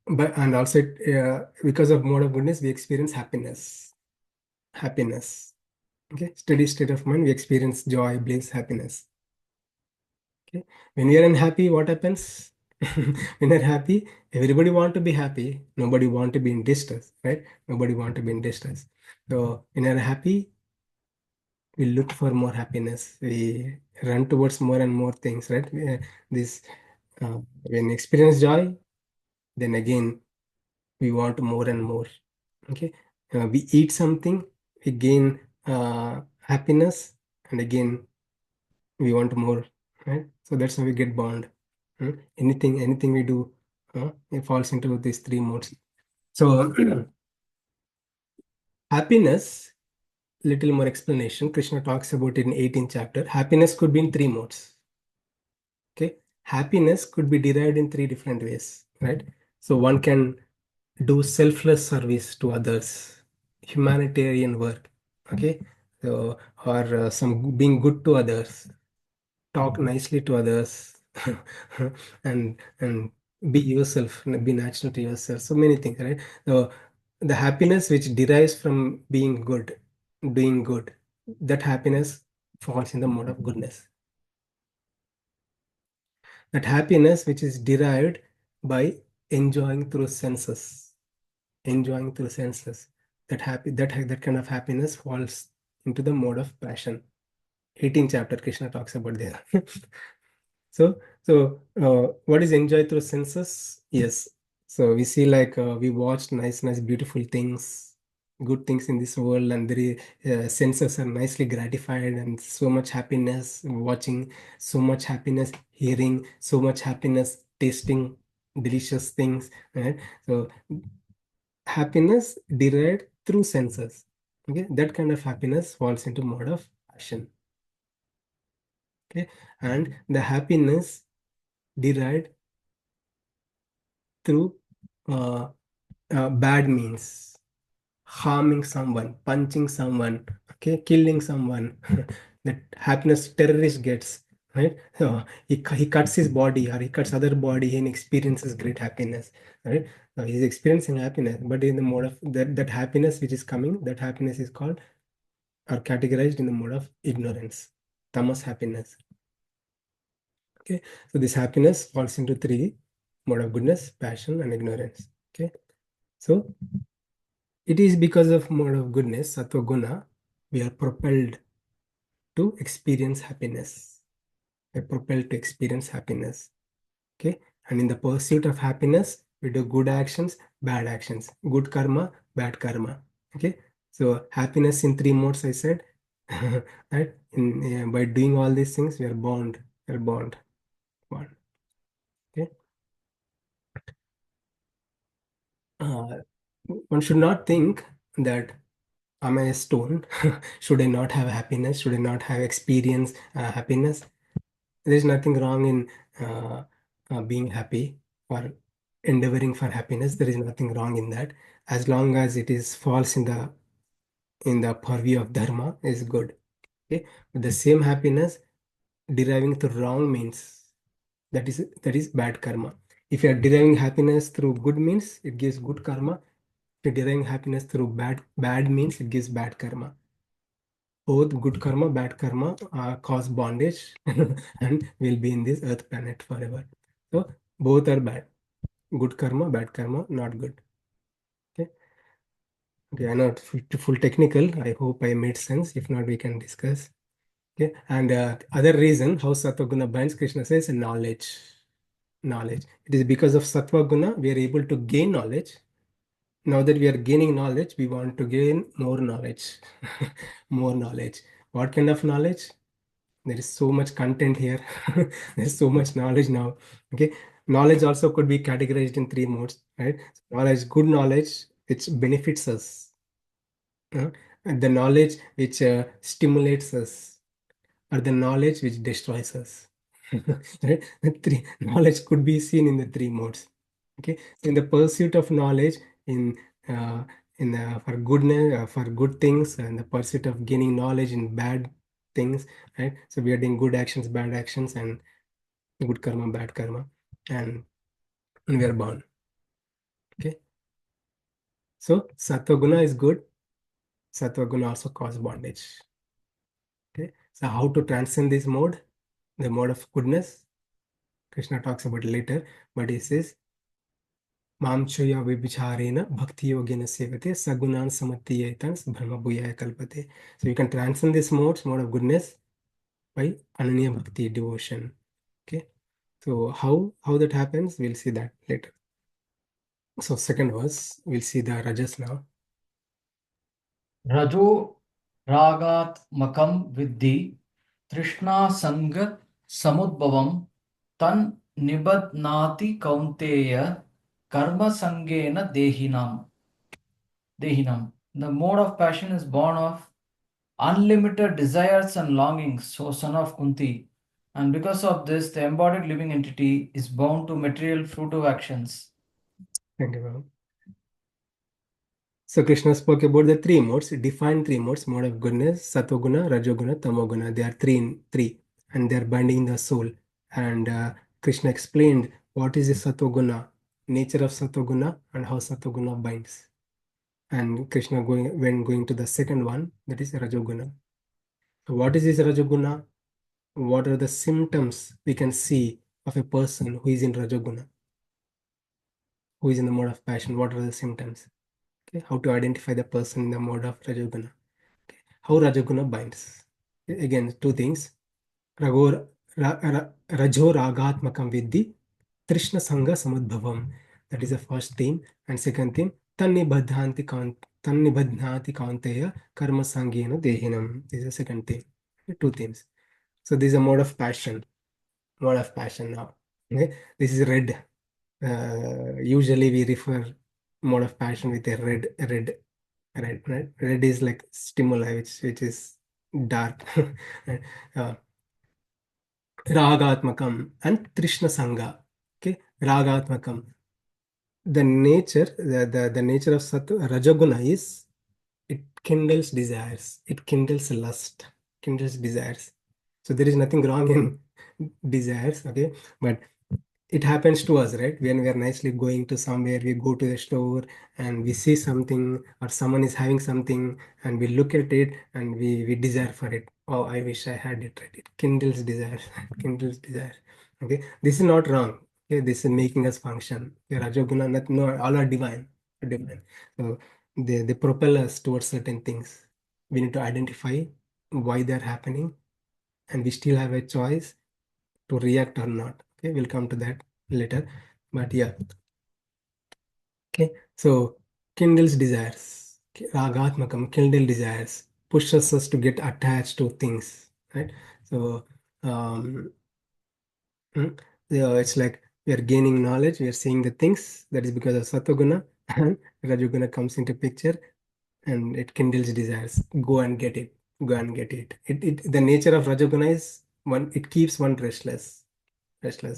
but and also because of mode of goodness, we experience happiness. Happiness. Okay, steady state of mind. We experience joy, bliss, happiness. Okay, when we are unhappy, what happens? When we're happy, everybody want to be happy. Nobody want to be in distress, right? Nobody want to be in distress. So when we're happy, we look for more happiness. We run towards more and more things, right? This when we experience joy, then again we want more and more. Okay, we eat something, we gain happiness, and again we want more. right? So that's how we get bound. Anything we do, it falls into these three modes. So happiness, little more explanation. Krishna talks about it in 18th chapter. Happiness could be in three modes. Okay, happiness could be derived in three different ways, right? So one can do selfless service to others, humanitarian work, okay? So, or some being good to others, talk nicely to others, and be yourself, be natural to yourself. So many things, right? So the happiness which derives from being good, doing good, that happiness falls in the mode of goodness. That happiness which is derived by enjoying through senses, enjoying through senses, that kind of happiness falls into the mode of passion. 18th chapter Krishna talks about there. So what is enjoy through senses? Yes. So we see like we watched nice, beautiful things, good things in this world, and very senses are nicely gratified, and so much happiness watching, so much happiness hearing, so much happiness tasting delicious things, right? So happiness derived through senses. Okay, that kind of happiness falls into mode of passion. Okay, and the happiness derived through uh, bad means, harming someone, punching someone, okay, killing someone. That happiness terrorist gets, right? He cuts his body or he cuts other body and experiences great happiness, right? He's experiencing happiness, but in the mode of that happiness which is coming, that happiness is called or categorized in the mode of ignorance, tamas happiness. Okay, so this happiness falls into three mode of goodness, passion, and ignorance. Okay, so it is because of mode of goodness, sattva guna, we are propelled to experience happiness. We are propelled to experience happiness. Okay, and in the pursuit of happiness, we do good actions, bad actions, good karma, bad karma. Okay, so happiness in three modes, I said. Right? By doing all these things, we are bound. We are bound. Okay. Uh, One should not think that am I a stone? Should I not have happiness? Should I not have experience happiness? There's nothing wrong in being happy or endeavoring for happiness. There is nothing wrong in that, as long as it is falls in the purview of dharma is good. Okay, but the same happiness deriving through wrong means, that is bad karma. If you are deriving happiness through good means, it gives good karma. If you're deriving happiness through bad means, it gives bad karma. Both good karma, bad karma cause bondage and will be in this earth planet forever. So both are bad. Good karma, bad karma, not good. Okay. Okay, I know full technical. I hope I made sense. If not, we can discuss. Okay. And other reason how Sattva Guna binds, Krishna says knowledge. Knowledge. It is because of Sattva Guna we are able to gain knowledge. Now that we are gaining knowledge, we want to gain more knowledge. More knowledge. What kind of knowledge? There is so much content here. There's so much knowledge now. Okay, knowledge also could be categorized in three modes, right? Knowledge, good knowledge which benefits us, and the knowledge which stimulates us, or the knowledge which destroys us. Right? The three knowledge could be seen in the three modes. Okay, so in the pursuit of knowledge, in uh, for goodness, for good things, and the pursuit of gaining knowledge in bad things, right? So we are doing good actions, bad actions, and good karma, bad karma, and we are born. Okay, so sattva guna is good. Sattva guna also cause bondage. Okay, so how to transcend this mode, the mode of goodness? Krishna talks about it later, but he says मामचया विचारेण भक्ति योगेन सेवते sagunan samatiyaitan brahma bhuyaya kalpate. So you can transcend this mode of goodness by ananya bhakti, devotion. Okay. So how that happens, we'll see that later. So second verse, we'll see the rajas now. रजो रागात्मकं विद्धि तृष्णा संग समुद्भवं तन् निबध्नाति कौन्तेय कर्मसङ्गेन देहिनाम्. The mode of passion is born of unlimited desires and longings, O son of Kunti. And because of this, the embodied living entity is bound to material fruitive actions. Thank you, Baba. So Krishna spoke about the three modes, defined three modes, mode of goodness, satoguna, rajoguna, tamoguna. They are three, and they are binding the soul. And Krishna explained what is the satoguna, nature of satoguna, and how satoguna binds. And Krishna when going to the second one, that is rajoguna. So what is this rajoguna? What are the symptoms we can see of a person who is in rajoguna, who is in the mode of passion? What are the symptoms? Okay, how to identify the person in the mode of rajoguna? How rajoguna binds? Again, two things. Rajo ragatmakam vidhi trishna sangha samudbhavam. That is the first theme. And second theme, tannibadhanti kaunteya karma sangena dehinam. This is the second theme. Two themes. So this is a mode of passion. Mode of passion now. Okay? This is red. Usually we refer mode of passion with a red. Red is like stimuli, which is dark. uh, Ragatmakam and Trishna Sangha. Okay, Ragatmakam. The nature of Rajoguna is it kindles desires, it kindles lust, kindles desires. So there is nothing wrong in desires, okay, but it happens to us, right? When we are nicely going to somewhere, we go to the store and we see something or someone is having something and we look at it and we desire for it. Oh, I wish I had it, right? It kindles desire, kindles desire. Okay, this is not wrong. Okay, this is making us function. Okay, Rajoguna, no, all are divine, divine. So they propel us towards certain things. We need to identify why they're happening, and we still have a choice to react or not. Okay, we'll come to that later. But yeah, okay. So kindles desires, okay, ragatmakam, kindle desires, pushes us to get attached to things, right? So um, yeah, it's like we are gaining knowledge, we are seeing the things. That is because of satoguna, and rajoguna comes into picture, and it kindles desires. Go and get it. Go and get it. The nature of rajoguna is one. It keeps one restless. Trishna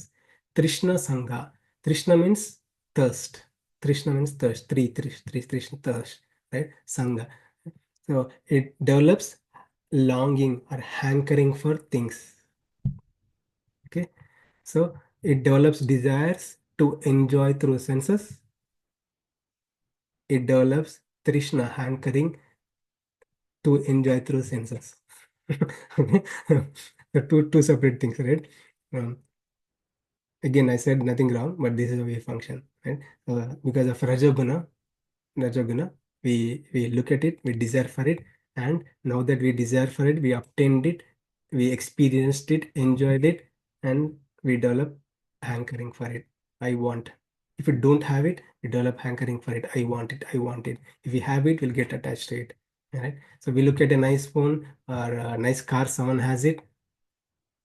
Sangha. Trishna means thirst. Trishna means thirst. Three, Trishna, thirst. Right? Sangha. So it develops longing or hankering for things. Okay. So it develops desires to enjoy through senses. It develops Trishna, hankering to enjoy through senses. Okay. The two separate things, right? Um, Again, I said nothing wrong, but this is how we function, right? Because of Rajoguna, we look at it, we desire for it, and now that we desire for it, we obtained it, we experienced it, enjoyed it, and we develop hankering for it. I want. If we don't have it, we develop hankering for it. I want it. I want it. If we have it, we'll get attached to it. Right? So we look at a nice phone or a nice car, someone has it,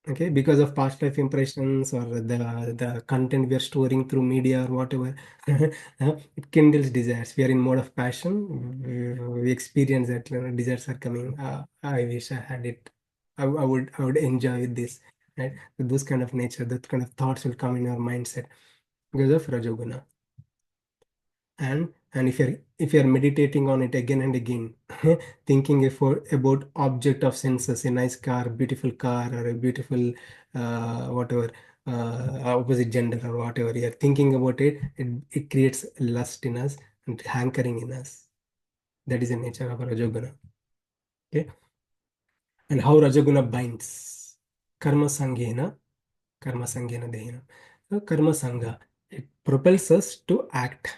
okay, because of past life impressions or the content we are storing through media or whatever. It kindles desires. We are in mode of passion. We experience that, desires are coming. I wish I had it. I would enjoy this, right? So those kind of nature, that kind of thoughts will come in your mindset because of rajoguna. And if you're meditating on it again and again, thinking about object of senses, a nice car, beautiful car, or a beautiful whatever, opposite gender or whatever, you're thinking about it creates lust in us and hankering in us. That is the nature of rajoguna. Okay. And how rajoguna binds? Karma sanghena, karma sanghena dehina. So karma sangha, it propels us to act.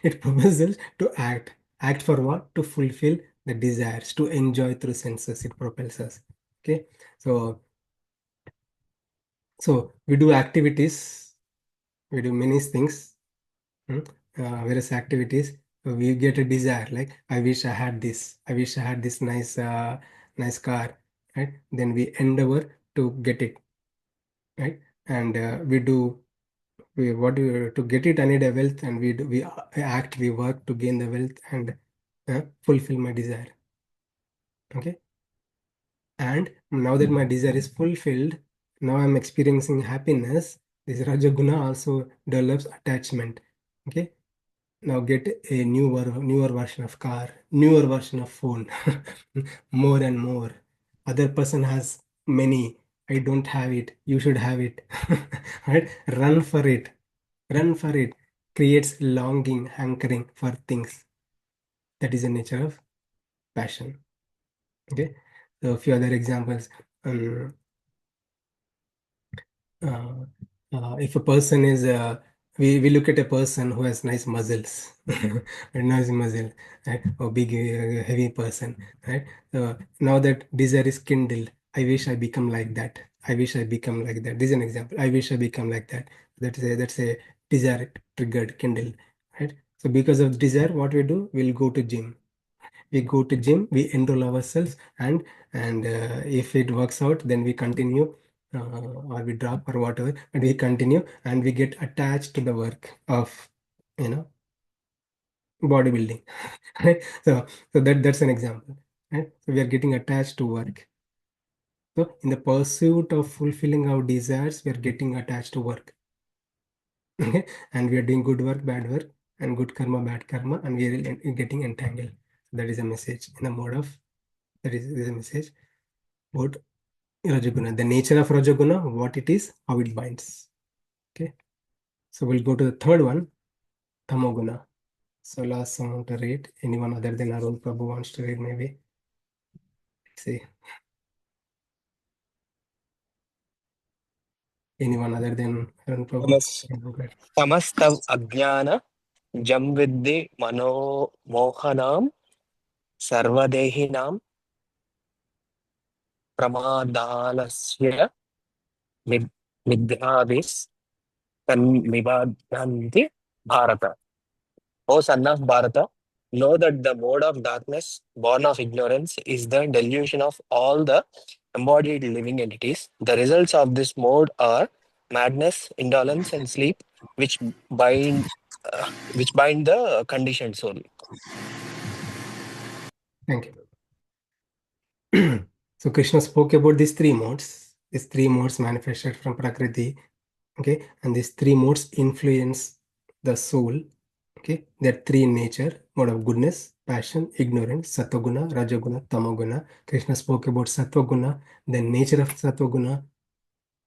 It propels us to act. Act for what? To fulfill the desires, to enjoy through senses. It propels us. Okay. So we do activities, we do many things, hmm, various activities. So we get a desire, like I wish I had this. I wish I had this nice car, right? Then we endeavor to get it. right? And to get it, I need a wealth, and we act, we work to gain the wealth and fulfill my desire. Okay. And now that my desire is fulfilled, now I'm experiencing happiness. This Rajaguna also develops attachment. Okay. Now get a newer version of car, newer version of phone, more and more. Other person has many. I don't have it. You should have it. Right? Run for it. Run for it. Creates longing, hankering for things. That is the nature of passion. Okay. So a few other examples. Um, Uh, if a person is, we look at a person who has nice muscles, a nice muscle, right? Or big, heavy person, right? Now that desire is kindled, I wish I become like that. I wish I become like that. This is an example. I wish I become like that. That's a desire triggered, kindled, right? So because of desire, what we do? We'll go to gym. We go to gym, we enroll ourselves, and if it works out, then we continue, or we drop or whatever, and we continue, and we get attached to the work of, you know, bodybuilding. Right? So that's an example, right? So we are getting attached to work. So in the pursuit of fulfilling our desires, we are getting attached to work. Okay? And we are doing good work, bad work, and good karma, bad karma, and we are getting entangled. That is a message in the mode of, that is a message about Rajaguna. The nature of Rajaguna, what it is, how it binds. Okay. So we'll go to the third one, Tamoguna. So last someone to read. Anyone other than Arun Prabhu wants to read, maybe. See. Anyone other than Arun Prabhu? Tamas तमस्तव अज्ञान जं विद्धि मनो मोहनां सर्वदेहिनां प्रमादालस्य निद्- निद्राभिः तन्निबध्नन्ति Bharat. O son of Bharata, know that the mode of darkness, born of ignorance, is the delusion of all the embodied living entities. The results of this mode are madness, indolence, and sleep, bind, which bind the conditioned soul. Thank you. So Krishna spoke about these three modes. These three modes manifested from Prakriti. Okay. And these three modes influence the soul. Okay. There are three in nature: mode of goodness, passion, ignorance, Satoguna, Rajaguna, Tamoguna. Krishna spoke about Satoguna, the nature of Satoguna.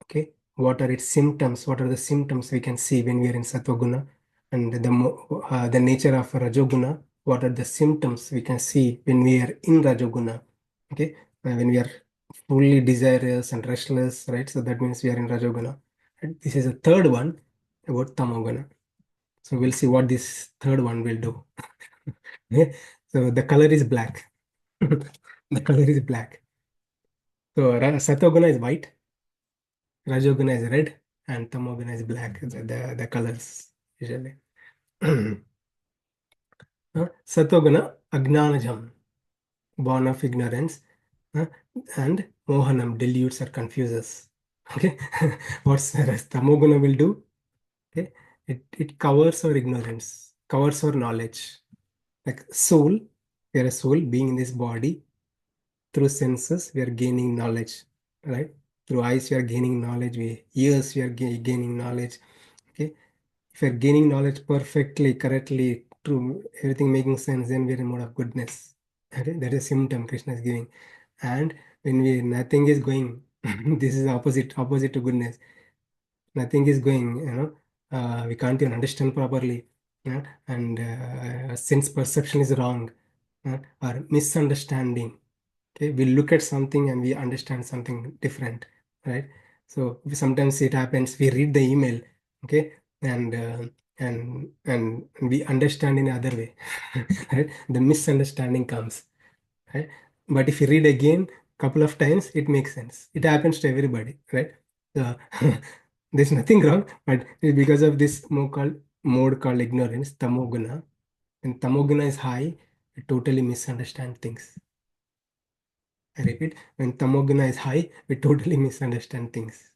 Okay. What are its symptoms? What are the symptoms we can see when we are in Satoguna? And the nature of Rajoguna, what are the symptoms we can see when we are in Rajoguna? Okay. When we are fully desirous and restless, right? So that means we are in Rajoguna. And this is a third one about Tamoguna. So we'll see what this third one will do. Okay. So the color is black. The color is black. So Satoguna is white, Rajoguna is red, and Tamoguna is black. The colors usually. Satoguna, Agnanajam, born of ignorance, uh, and Mohanam, dilutes or confuses. Okay. What's Tamoguna will do? Okay. It covers our ignorance, covers our knowledge. Like soul, we are a soul being in this body. Through senses, we are gaining knowledge, right? Through eyes, we are gaining knowledge. Ears, we are gaining knowledge. Okay. If we are gaining knowledge perfectly, correctly, true, everything making sense, then we are in mode of goodness. Okay. That is symptom Krishna is giving. And when nothing is going, this is opposite to goodness. Nothing is going, we can't even understand properly. Yeah? And sense perception is wrong, or misunderstanding. Okay, we look at something and we understand something different, right? So sometimes it happens, we read the email, okay, and we understand in other way. Right? The misunderstanding comes, right? But if you read again couple of times, it makes sense. It happens to everybody, right? So there's nothing wrong, but because of this mode called ignorance, tamoguna. When tamoguna is high, we totally misunderstand things. I repeat, when tamoguna is high, we totally misunderstand things.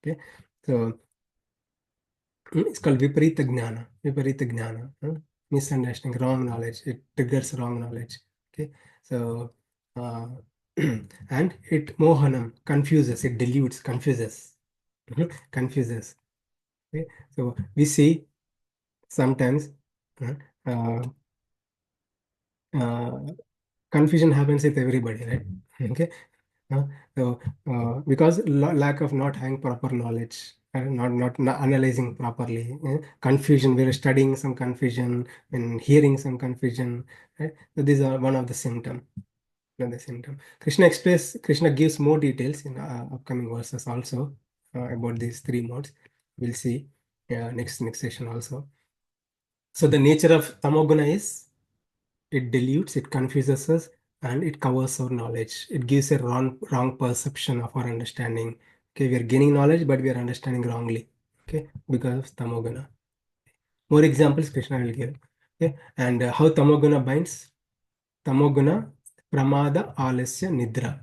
Okay, so it's called viparita jnana. Viparita jnana, misunderstanding, wrong knowledge. It triggers wrong knowledge. Okay, so and it mohanam, confuses, it dilutes, confuses, confuses. Okay, so we see sometimes uh, uh, uh, confusion happens with everybody, right? Okay, uh, so because lack of not having proper knowledge, not analyzing properly, confusion. We're studying some confusion and hearing some confusion, right? So these are one of the symptom. One of the symptom. Krishna gives more details in upcoming verses also about these three modes. We'll see next session also. So the nature of tamoguna is it dilutes, it confuses us, and it covers our knowledge. It gives a wrong perception of our understanding. Okay, we are gaining knowledge, but we are understanding wrongly. Okay, because of tamoguna. More examples Krishna will give. Okay, and how tamoguna binds? Tamoguna, pramada, alasya, nidra.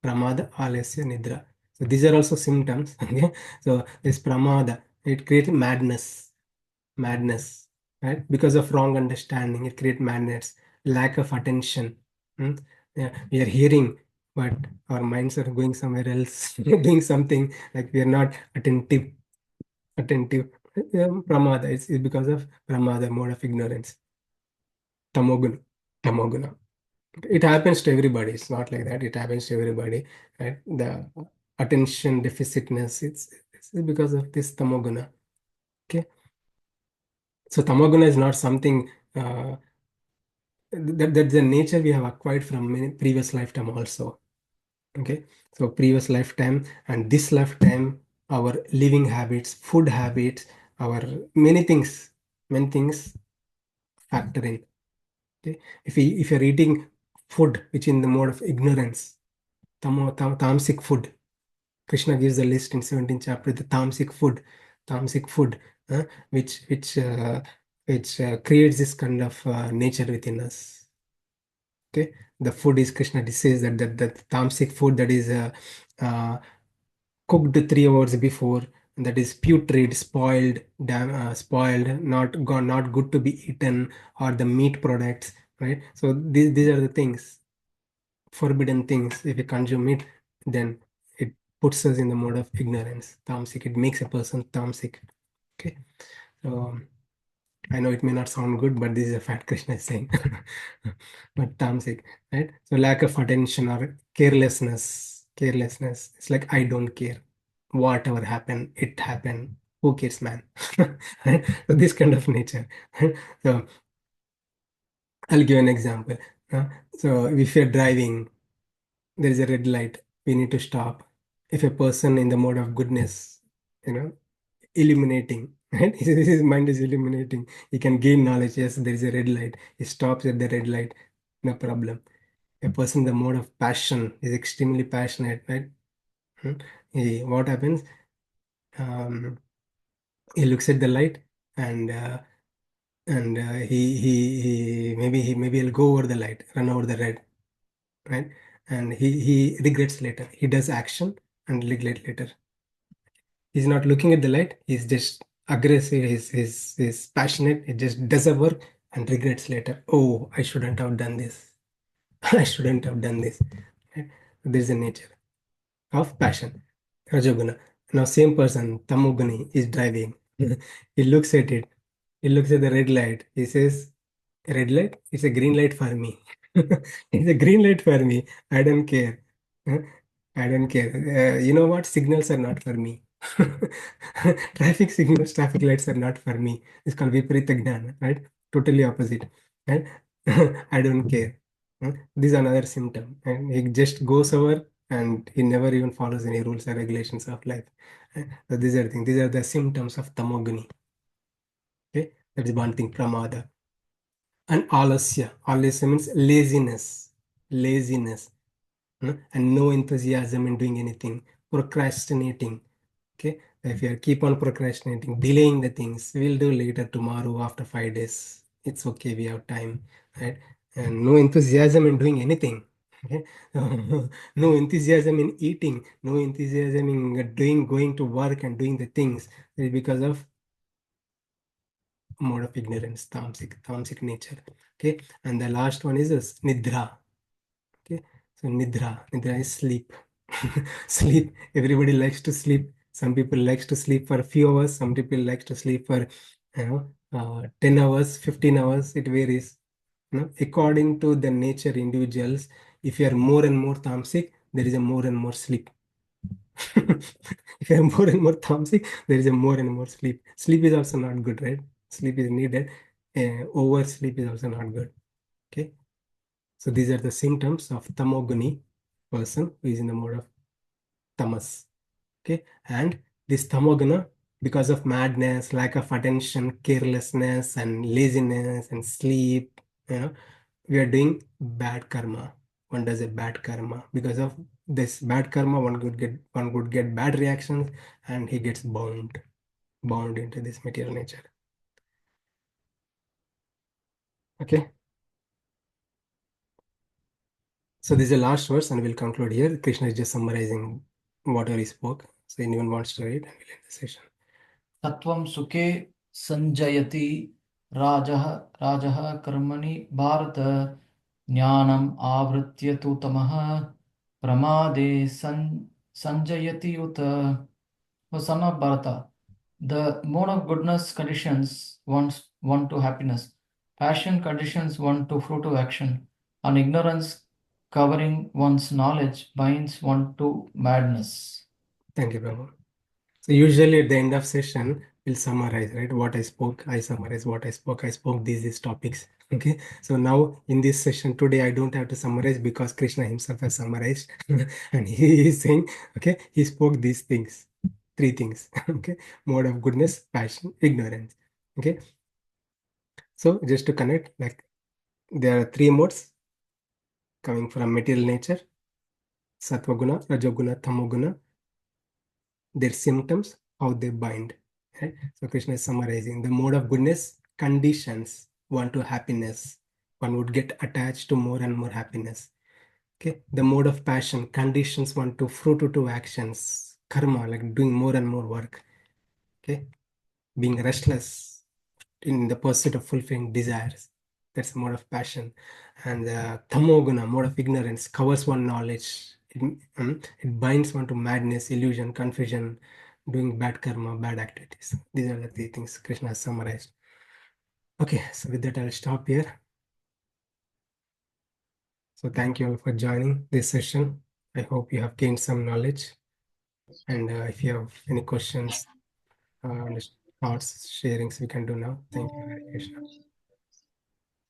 Pramada, alasya, nidra. So these are also symptoms. Okay, so this pramada, it creates madness, right? Because of wrong understanding, it creates madness, lack of attention. Hmm? Yeah, we are hearing, but our minds are going somewhere else, doing something like we are not attentive. Yeah, pramada, it's because of pramada, mode of ignorance. Tamoguna, tamoguna. It happens to everybody. It's not like that. It happens to everybody, right? The attention deficitness, it's because of this tamoguna. Okay. So tamoguna is not something that's the nature we have acquired from many previous lifetime also. Okay, so previous lifetime and this lifetime, our living habits, food habits, our many things factor in. Okay, if you're eating food which in the mode of ignorance, tamasic food, Krishna gives the list in 17th chapter, the tamasic food, which creates this kind of nature within us. Okay, the food is Krishna says that tamasic food that is uh, cooked 3 hours before, that is putrid, spoiled, not good to be eaten, or the meat products, right? So these are the things, forbidden things. If we consume it, then it puts us in the mode of ignorance, tamasic. It makes a person tamasic. Okay, so I know it may not sound good, but this is a fact Krishna is saying. But tamasic, right? So lack of attention or carelessness. It's like I don't care. Whatever happened, it happened. Who cares, man? Right? So this kind of nature. So I'll give an example. Uh, so if you're driving, there is a red light, we need to stop. If a person in the mode of goodness, you know, illuminating, right? His mind is illuminating. He can gain knowledge. Yes, there is a red light. He stops at the red light. No problem. A person in the mode of passion is extremely passionate, right? Hmm. What happens? Um, he looks at the light and maybe he'll go over the light, run over the red, right? And he regrets later. He does action and regret later. He's not looking at the light. He's just aggressive. He's passionate. He just does a work and regrets later. Oh, I shouldn't have done this. I shouldn't have done this. Right? There's a nature of passion. Rajoguna. Now, same person, Tamoguni, is driving. He looks at it. He looks at the red light. He says, red light? It's a green light for me. It's a green light for me. I don't care. Huh? I don't care. You know what? Signals are not for me. Traffic signals, traffic lights are not for me. It's called Viparita Gnana, right? Totally opposite. Right? I don't care. This is another symptom. And he just goes over and he never even follows any rules or regulations of life. So these are the things. These are the symptoms of tamoguni. Okay, that is one thing. Pramada. And alasya. Alasya means laziness, and no enthusiasm in doing anything, procrastinating. Okay, if you keep on procrastinating, delaying the things, we'll do later, tomorrow, after 5 days. It's okay, we have time, right? And no enthusiasm in doing anything. Okay, no enthusiasm in eating, no enthusiasm in going to work and doing the things. It is because of mode of ignorance, tamasic nature. Okay, and the last one is this, nidra. Okay, so nidra is sleep. Sleep. Everybody likes to sleep. Some people likes to sleep for a few hours. Some people likes to sleep for 10 hours, 15 hours. It varies. According to the nature individuals, if you are more and more tamasic, there is a more and more sleep. If you are more and more tamasic, there is a more and more sleep. Sleep is also not good, right? Sleep is needed. Oversleep is also not good. Okay. So these are the symptoms of tamoguni person who is in the mode of tamas. Okay. And this tamoguna, because of madness, lack of attention, carelessness, and laziness and sleep, we are doing bad karma. One does a bad karma. Because of this bad karma, one could get bad reactions, and he gets bound into this material nature. Okay. So this is the last verse, and we'll conclude here. Krishna is just summarizing whatever he spoke. So anyone wants to read, and we'll end the session. सत्वं सुखे संजयति राजः राजः कर्मणि भारत ज्ञानम् आवृत्य तु तमः प्रमादे संजयति उत. O son of Bharata, the mode of goodness conditions one to happiness, passion conditions one to fruitive action, and ignorance covering one's knowledge binds one to madness. Thank you, Prabhu. So usually at the end of session, we'll summarize, right? What I spoke, I summarize what I spoke. I spoke these topics. Okay. So now in this session today, I don't have to summarize because Krishna himself has summarized. And he is saying, okay, he spoke these things, three things. Okay. Mode of goodness, passion, ignorance. Okay. So just to connect, like there are three modes coming from material nature: Sattva-guna, Rajoguna, Tamoguna. Their symptoms, how they bind. Right? So Krishna is summarizing the mode of goodness conditions one to happiness. One would get attached to more and more happiness. Okay, the mode of passion conditions one to fruitive actions, karma, like doing more and more work. Okay, being restless in the pursuit of fulfilling desires. That's a mode of passion. And the tamoguna, mode of ignorance, covers one knowledge. It binds one to madness, illusion, confusion, doing bad karma, bad activities. These are the three things Krishna has summarized. Okay, so with that, I'll stop here. So thank you all for joining this session. I hope you have gained some knowledge. And if you have any questions, thoughts, sharings, we can do now. Thank you, Hare Krishna.